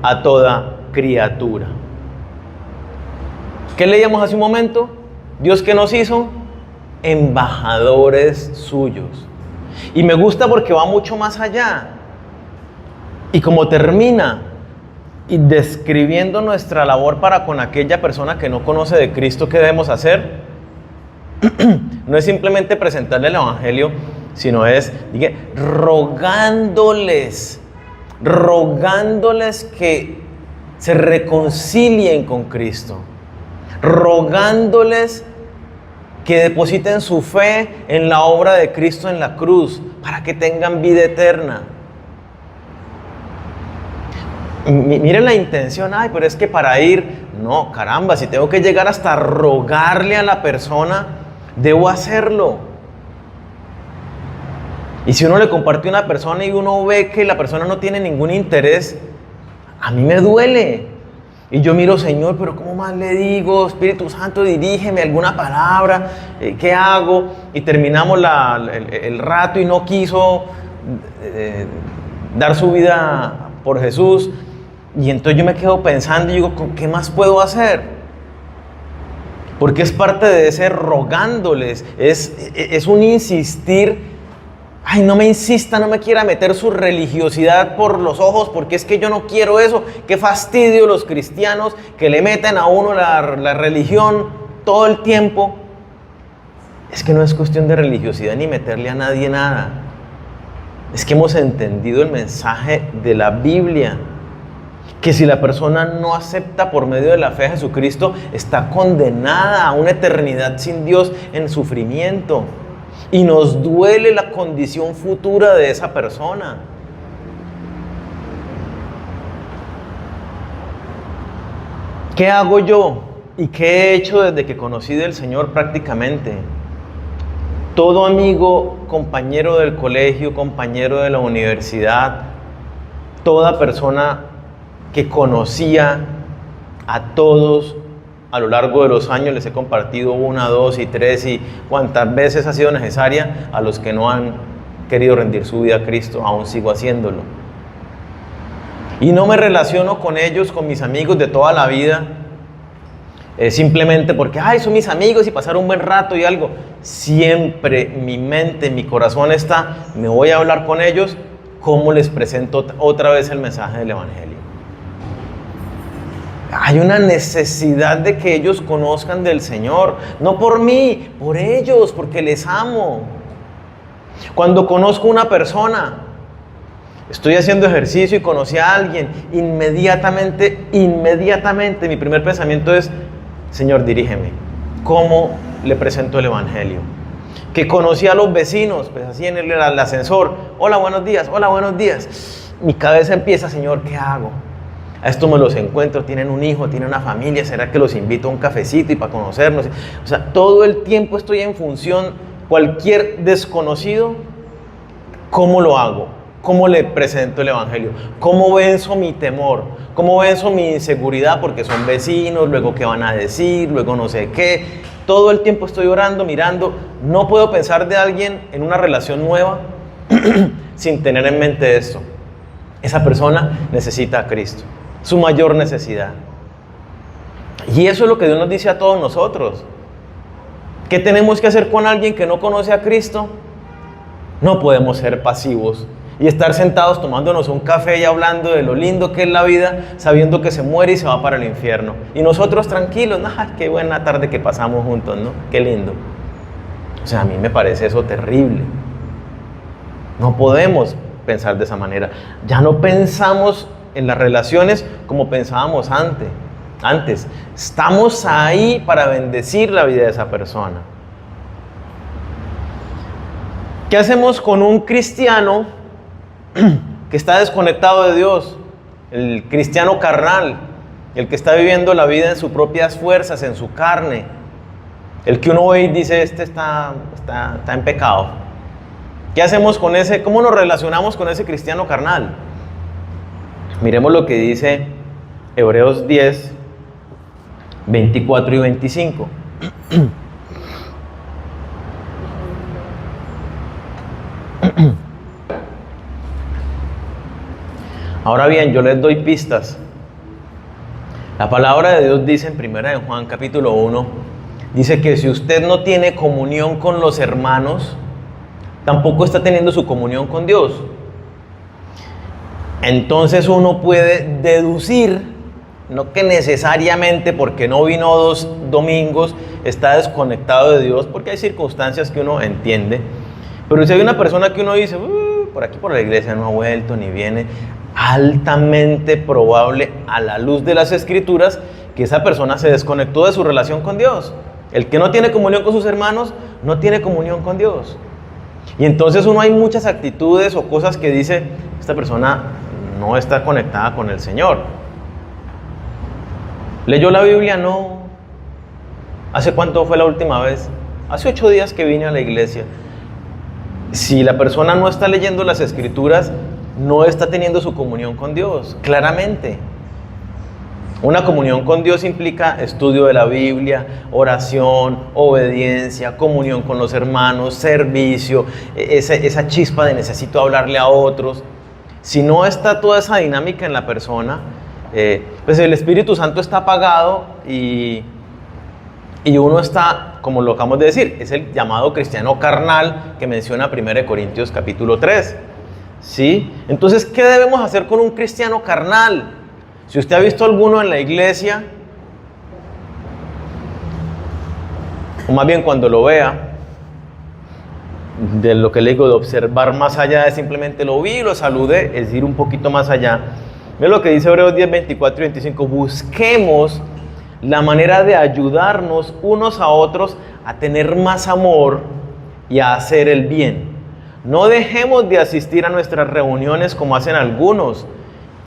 a toda criatura. ¿Qué leíamos hace un momento? Dios, ¿qué nos hizo? Embajadores suyos. Y me gusta porque va mucho más allá. Y como termina y describiendo nuestra labor para con aquella persona que no conoce de Cristo, ¿qué debemos hacer? No es simplemente presentarle el evangelio, sino es rogándoles que se reconcilien con Cristo, rogándoles que depositen su fe en la obra de Cristo en la cruz para que tengan vida eterna. Miren la intención, ay, pero es que para ir, no, caramba, si tengo que llegar hasta rogarle a la persona, debo hacerlo. Y si uno le comparte a una persona y uno ve que la persona no tiene ningún interés, a mí me duele. Y yo miro, Señor, pero ¿cómo más le digo? Espíritu Santo, dirígeme alguna palabra, ¿qué hago? Y terminamos el rato y no quiso dar su vida por Jesús. Y entonces yo me quedo pensando y digo, ¿qué más puedo hacer? Porque es parte de ese rogándoles, es un insistir. Ay, no me insista, no me quiera meter su religiosidad por los ojos, porque es que yo no quiero eso. Qué fastidio los cristianos que le meten a uno la religión todo el tiempo. Es que no es cuestión de religiosidad ni meterle a nadie nada. Es que hemos entendido el mensaje de la Biblia, que si la persona no acepta por medio de la fe a Jesucristo, está condenada a una eternidad sin Dios en sufrimiento. Y nos duele la condición futura de esa persona. ¿Qué hago yo? ¿Y qué he hecho desde que conocí del Señor prácticamente? Todo amigo, compañero del colegio, compañero de la universidad, toda persona que conocía a todos a lo largo de los años, les he compartido 1, 2 y 3 y cuantas veces ha sido necesaria. A los que no han querido rendir su vida a Cristo, aún sigo haciéndolo. Y no me relaciono con ellos, con mis amigos de toda la vida, simplemente porque, ay, son mis amigos y pasar un buen rato y algo. Siempre mi mente, mi corazón está, me voy a hablar con ellos, ¿cómo les presento otra vez el mensaje del evangelio? Hay una necesidad de que ellos conozcan del Señor, no por mí, por ellos, porque les amo. Cuando conozco una persona, estoy haciendo ejercicio y conocí a alguien, inmediatamente, mi primer pensamiento es, Señor, dirígeme, ¿cómo le presento el evangelio? Que conocí a los vecinos, pues así en el ascensor, hola, buenos días, mi cabeza empieza, Señor, ¿qué hago? A esto me los encuentro, tienen un hijo, tienen una familia, ¿será que los invito a un cafecito y para conocernos? O sea, todo el tiempo estoy en función, cualquier desconocido, ¿cómo lo hago? ¿Cómo le presento el evangelio? ¿Cómo venzo mi temor? ¿Cómo venzo mi inseguridad? Porque son vecinos, luego qué van a decir, luego no sé qué. Todo el tiempo estoy orando, mirando. No puedo pensar de alguien en una relación nueva sin tener en mente esto. Esa persona necesita a Cristo. Su mayor necesidad. Y eso es lo que Dios nos dice a todos nosotros. ¿Qué tenemos que hacer con alguien que no conoce a Cristo? No podemos ser pasivos y estar sentados tomándonos un café y hablando de lo lindo que es la vida, sabiendo que se muere y se va para el infierno. Y nosotros tranquilos, qué buena tarde que pasamos juntos, ¿no? Qué lindo. O sea, a mí me parece eso terrible. No podemos pensar de esa manera. Ya no pensamos en las relaciones como pensábamos antes. Estamos ahí para bendecir la vida de esa persona. ¿Qué hacemos con un cristiano que está desconectado de Dios? El cristiano carnal, el que está viviendo la vida en sus propias fuerzas, en su carne, el que uno ve y dice, este está en pecado. ¿Qué hacemos con ese? ¿Cómo nos relacionamos con ese cristiano carnal? Miremos lo que dice Hebreos 10, 24 y 25. Ahora bien, yo les doy pistas. La palabra de Dios dice en 1 de Juan capítulo 1, dice que si usted no tiene comunión con los hermanos, tampoco está teniendo su comunión con Dios. Entonces uno puede deducir, no que necesariamente porque no vino 2 domingos está desconectado de Dios, porque hay circunstancias que uno entiende, pero si hay una persona que uno dice, por aquí por la iglesia no ha vuelto ni viene, altamente probable a la luz de las Escrituras que esa persona se desconectó de su relación con Dios. El que no tiene comunión con sus hermanos no tiene comunión con Dios. Y entonces uno hay muchas actitudes o cosas que dice, esta persona no está conectada con el Señor. ¿Leyó la Biblia? No. ¿Hace cuánto fue la última vez? Hace 8 días que vine a la iglesia. Si la persona no está leyendo las Escrituras, no está teniendo su comunión con Dios, claramente. Una comunión con Dios implica estudio de la Biblia, oración, obediencia, comunión con los hermanos, servicio, esa chispa de necesito hablarle a otros. Si no está toda esa dinámica en la persona, pues el Espíritu Santo está apagado y uno está, como lo acabamos de decir, es el llamado cristiano carnal que menciona 1 Corintios capítulo 3. ¿Sí? Entonces, ¿qué debemos hacer con un cristiano carnal? Si usted ha visto alguno en la iglesia, o más bien cuando lo vea, de lo que le digo de observar más allá de simplemente lo vi y lo saludé, es ir un poquito más allá. Mira lo que dice Hebreos 10, 24 y 25. Busquemos la manera de ayudarnos unos a otros a tener más amor y a hacer el bien. No dejemos de asistir a nuestras reuniones como hacen algunos,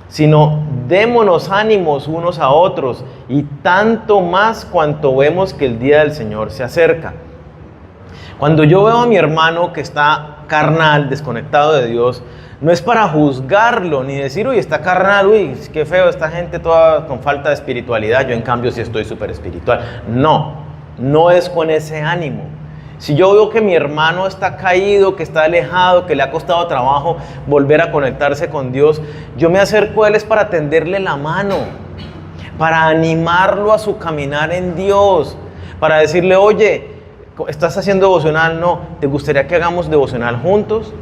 sino démonos ánimos unos a otros, y tanto más cuanto vemos que el día del Señor se acerca. Cuando yo veo a mi hermano que está carnal, desconectado de Dios, no es para juzgarlo, ni decir, uy, está carnal, uy, qué feo esta gente toda con falta de espiritualidad, yo en cambio sí estoy súper espiritual. No es con ese ánimo. Si yo veo que mi hermano está caído, que está alejado, que le ha costado trabajo volver a conectarse con Dios, yo me acerco a él es para tenderle la mano, para animarlo a su caminar en Dios, para decirle, oye, ¿estás haciendo devocional? No, ¿te gustaría que hagamos devocional juntos?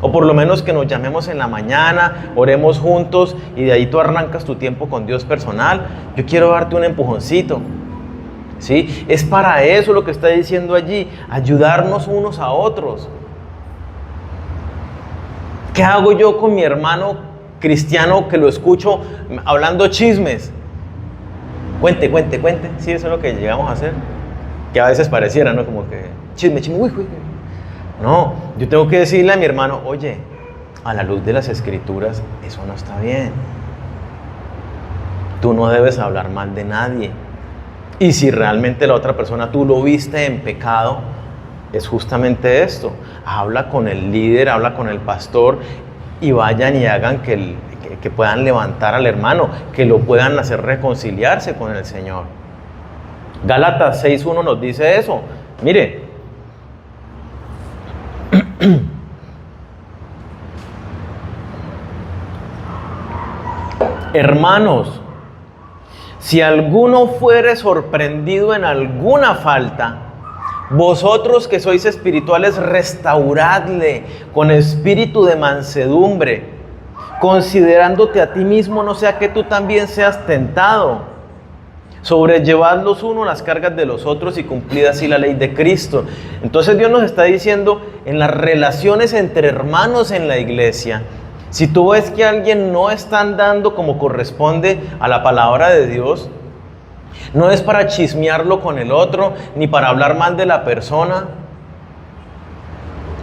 O por lo menos que nos llamemos en la mañana, oremos juntos y de ahí tú arrancas tu tiempo con Dios personal. Yo quiero darte un empujoncito. ¿Sí? Es para eso lo que está diciendo allí, ayudarnos unos a otros. ¿Qué hago yo con mi hermano cristiano que lo escucho hablando chismes? Cuente. Sí, eso es lo que llegamos a hacer. Que a veces pareciera, ¿no? Como que chisme, uy. No, yo tengo que decirle a mi hermano, oye, a la luz de las Escrituras, eso no está bien. Tú no debes hablar mal de nadie. Y si realmente la otra persona tú lo viste en pecado, es justamente esto. Habla con el líder, habla con el pastor y vayan y hagan que puedan levantar al hermano, que lo puedan hacer reconciliarse con el Señor. Gálatas 6:1 nos dice eso. Mire, hermanos, si alguno fuere sorprendido en alguna falta, vosotros que sois espirituales, restauradle con espíritu de mansedumbre, considerándote a ti mismo, no sea que tú también seas tentado. Sobrellevad los unos las cargas de los otros y cumplid así la ley de Cristo. Entonces Dios nos está diciendo, en las relaciones entre hermanos en la iglesia, si tú ves que alguien no está andando como corresponde a la palabra de Dios, no es para chismearlo con el otro, ni para hablar mal de la persona,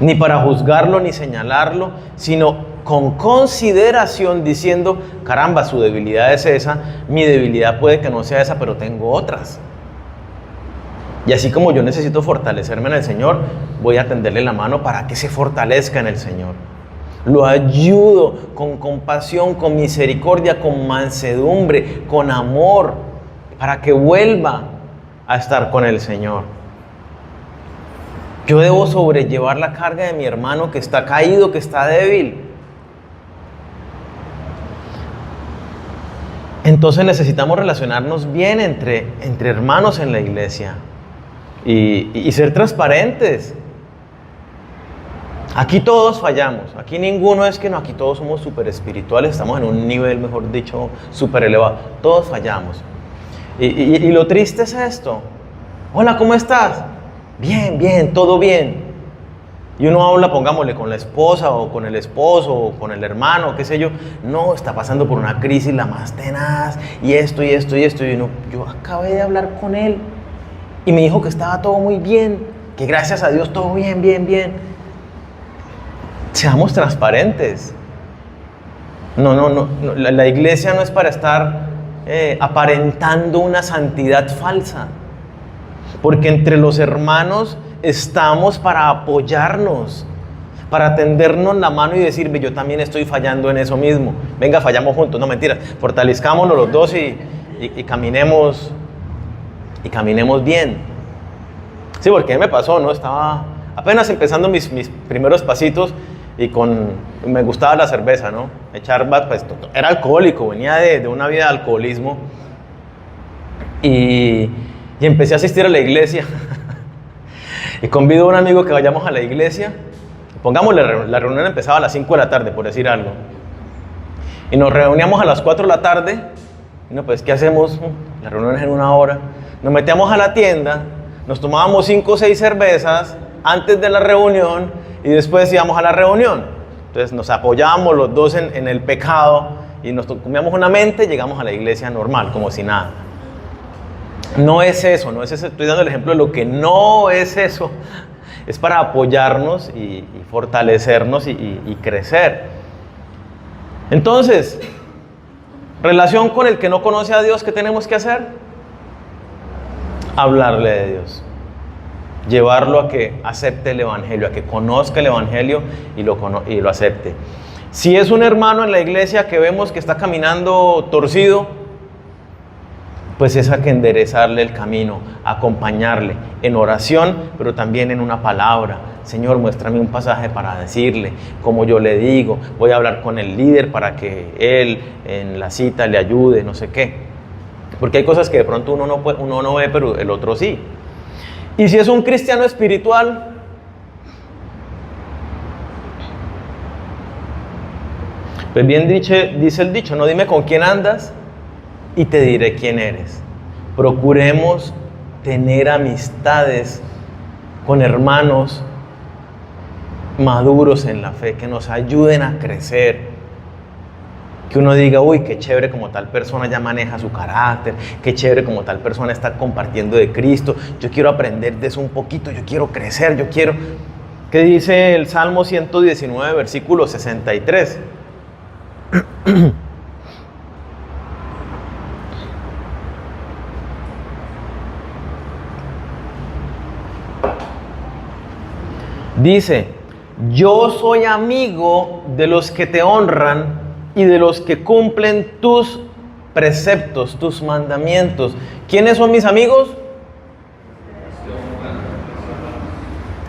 ni para juzgarlo, ni señalarlo, sino con consideración, diciendo, caramba, su debilidad es esa, mi debilidad puede que no sea esa, pero tengo otras. Y así como yo necesito fortalecerme en el Señor, voy a tenderle la mano para que se fortalezca en el Señor. Lo ayudo con compasión, con misericordia, con mansedumbre, con amor, para que vuelva a estar con el Señor. Yo debo sobrellevar la carga de mi hermano que está caído, que está débil. Entonces necesitamos relacionarnos bien entre hermanos en la iglesia y ser transparentes. Aquí todos fallamos, aquí ninguno es que no, aquí todos somos súper espirituales, estamos en un nivel, mejor dicho, súper elevado. Todos fallamos. Y lo triste es esto. Hola, ¿cómo estás? Bien, bien, todo bien. Y uno habla, pongámosle, con la esposa o con el esposo o con el hermano, qué sé yo. No, está pasando por una crisis la más tenaz y esto y esto y esto. Y uno, yo acabé de hablar con él y me dijo que estaba todo muy bien, que gracias a Dios todo bien, bien, bien. Seamos transparentes. No, la iglesia no es para estar aparentando una santidad falsa. Porque entre los hermanos estamos para apoyarnos, para tendernos la mano y decir, yo también estoy fallando en eso mismo. Venga, fallamos juntos. No, mentiras. Fortalezcámonos los dos y caminemos bien. Sí, porque me pasó, ¿no? Estaba apenas empezando mis primeros pasitos y me gustaba la cerveza, ¿no? Pues, era alcohólico, venía de una vida de alcoholismo y empecé a asistir a la iglesia. Y convido a un amigo que vayamos a la iglesia. Pongámosle, la reunión empezaba a las 5 de la tarde, por decir algo. Y nos reuníamos a las 4 de la tarde. Y no, pues, ¿qué hacemos? La reunión es en 1 hora. Nos metíamos a la tienda, nos tomábamos 5 o 6 cervezas antes de la reunión y después íbamos a la reunión. Entonces nos apoyábamos los dos en el pecado y nos comíamos una mente y llegamos a la iglesia normal, como si nada. No es eso, estoy dando el ejemplo de lo que no es eso. Es para apoyarnos y fortalecernos y crecer. Entonces, relación con el que no conoce a Dios, ¿qué tenemos que hacer? Hablarle de Dios. Llevarlo a que acepte el Evangelio, a que conozca el Evangelio y lo acepte. Si es un hermano en la iglesia que vemos que está caminando torcido, pues es a que enderezarle el camino, acompañarle en oración, pero también en una palabra. Señor, muéstrame un pasaje para decirle, como yo le digo, voy a hablar con el líder para que él en la cita le ayude, no sé qué. Porque hay cosas que de pronto uno no ve, pero el otro sí. Y si es un cristiano espiritual, pues bien dice el dicho, no dime con quién andas y te diré quién eres. Procuremos tener amistades con hermanos maduros en la fe, que nos ayuden a crecer. Que uno diga, uy, qué chévere como tal persona ya maneja su carácter, qué chévere como tal persona está compartiendo de Cristo. Yo quiero aprender de eso un poquito, yo quiero crecer, yo quiero... ¿Qué dice el Salmo 119, versículo 63? Dice, yo soy amigo de los que te honran y de los que cumplen tus preceptos, tus mandamientos. ¿Quiénes son mis amigos?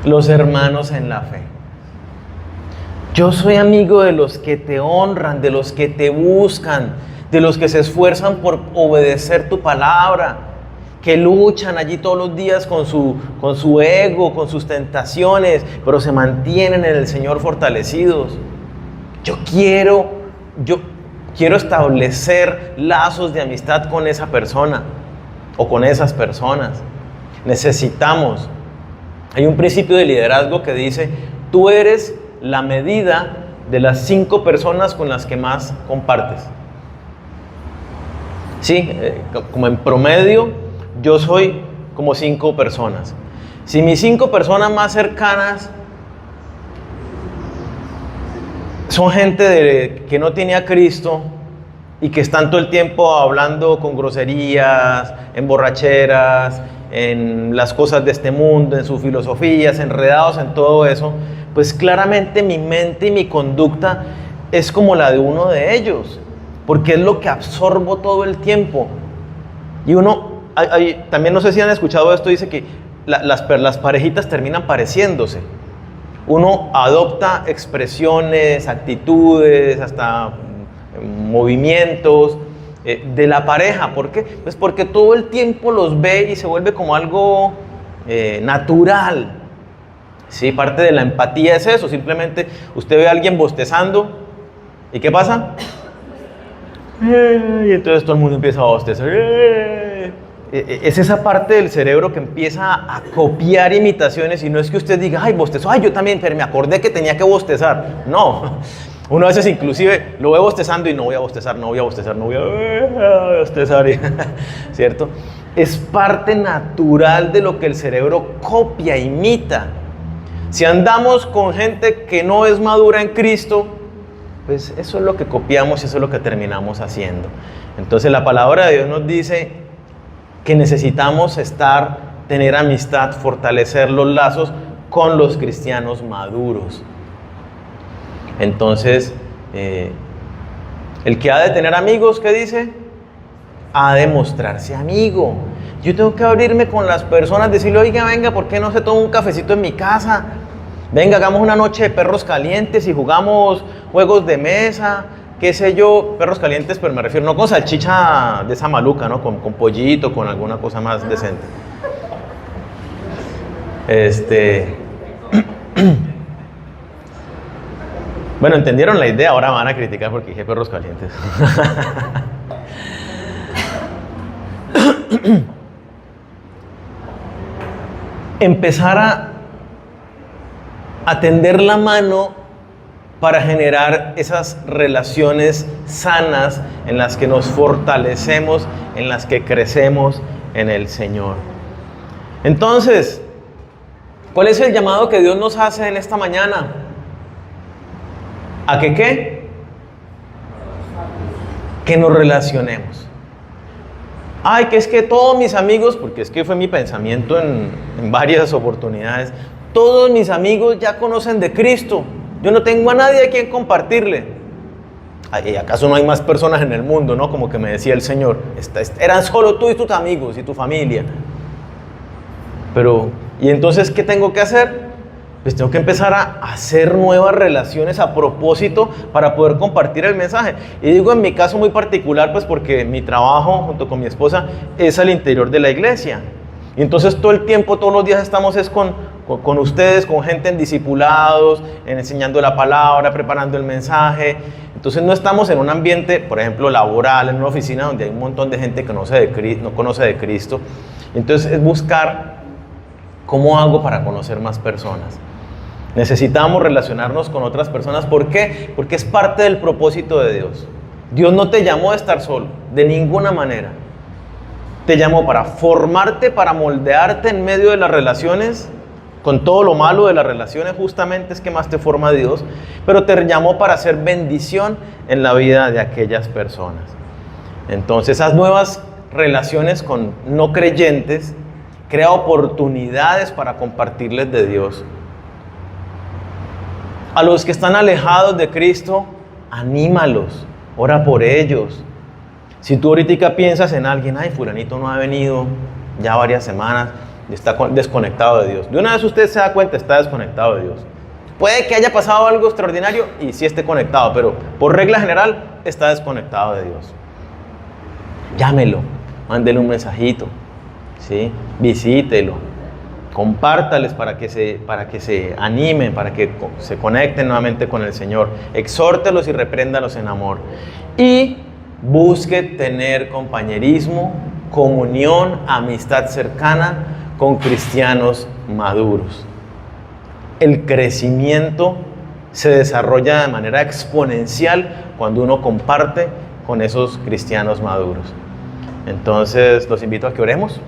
Los hermanos en la fe. Yo soy amigo de los que te honran, de los que te buscan, de los que se esfuerzan por obedecer tu palabra, que luchan allí todos los días con su ego, con sus tentaciones, pero se mantienen en el Señor fortalecidos. Yo quiero establecer lazos de amistad con esa persona o con esas personas. Necesitamos. Hay un principio de liderazgo que dice, tú eres la medida de las 5 personas con las que más compartes. Sí, como en promedio, yo soy como 5 personas. Si mis 5 personas más cercanas son gente que no tiene a Cristo y que están todo el tiempo hablando con groserías, en borracheras, en las cosas de este mundo, en sus filosofías, enredados en todo eso, pues claramente mi mente y mi conducta es como la de uno de ellos, porque es lo que absorbo todo el tiempo. Y uno, también no sé si han escuchado esto, dice que las parejitas terminan pareciéndose. Uno adopta expresiones, actitudes, hasta movimientos de la pareja. ¿Por qué? Pues porque todo el tiempo los ve y se vuelve como algo natural. Sí, parte de la empatía es eso. Simplemente usted ve a alguien bostezando ¿y qué pasa? Y entonces todo el mundo empieza a bostezar. Es esa parte del cerebro que empieza a copiar imitaciones, y no es que usted diga, ay, bostezó, ay, yo también, pero me acordé que tenía que bostezar. No, uno a veces inclusive lo ve bostezando y no voy a bostezar, ¿cierto? Es parte natural de lo que el cerebro copia, imita. Si andamos con gente que no es madura en Cristo, pues eso es lo que copiamos y eso es lo que terminamos haciendo. Entonces la palabra de Dios nos dice que necesitamos tener amistad, fortalecer los lazos con los cristianos maduros. Entonces, el que ha de tener amigos, ¿qué dice? Ha de mostrarse amigo. Yo tengo que abrirme con las personas, decirle, oiga, venga, ¿por qué no se toma un cafecito en mi casa? Venga, hagamos una noche de perros calientes y jugamos juegos de mesa, qué sé yo, perros calientes, pero me refiero no con salchicha de esa maluca, ¿no? Con pollito, con alguna cosa más decente. Bueno, entendieron la idea, ahora van a criticar porque dije perros calientes. Empezar a tender la mano para generar esas relaciones sanas en las que nos fortalecemos, en las que crecemos en el Señor. Entonces, ¿cuál es el llamado que Dios nos hace en esta mañana? ¿A que qué? Que nos relacionemos. Ay, que es que todos mis amigos, porque es que fue mi pensamiento en varias oportunidades, todos mis amigos ya conocen de Cristo. Yo no tengo a nadie a quien compartirle. Ay, ¿acaso no hay más personas en el mundo, no? Como que me decía el Señor. Eran solo tú y tus amigos y tu familia. Pero, ¿y entonces qué tengo que hacer? Pues tengo que empezar a hacer nuevas relaciones a propósito para poder compartir el mensaje. Y digo en mi caso muy particular, pues porque mi trabajo junto con mi esposa es al interior de la iglesia. Y entonces todo el tiempo, todos los días estamos con ustedes, con gente en discipulados, enseñando la palabra, preparando el mensaje. Entonces no estamos en un ambiente, por ejemplo, laboral, en una oficina donde hay un montón de gente que no conoce de Cristo. Entonces es buscar cómo hago para conocer más personas. Necesitamos relacionarnos con otras personas. ¿Por qué? Porque es parte del propósito de Dios. Dios no te llamó a estar solo, de ninguna manera. Te llamó para formarte, para moldearte en medio de las relaciones, con todo lo malo de las relaciones, justamente es que más te forma Dios, pero te llamó para hacer bendición en la vida de aquellas personas. Entonces, esas nuevas relaciones con no creyentes crea oportunidades para compartirles de Dios. A los que están alejados de Cristo, anímalos, ora por ellos. Si tú ahorita piensas en alguien, ay, fulanito no ha venido ya varias semanas, está desconectado de Dios. De una vez usted se da cuenta, está desconectado de Dios. Puede que haya pasado algo extraordinario y sí esté conectado, pero por regla general está desconectado de Dios. Llámelo, mándele un mensajito, ¿sí? Visítelo, compártales para que se animen, para que se conecten nuevamente con el Señor. Exhórtelos y repréndalos en amor. Y busque tener compañerismo, comunión, amistad cercana con cristianos maduros. El crecimiento se desarrolla de manera exponencial cuando uno comparte con esos cristianos maduros. Entonces, los invito a que oremos.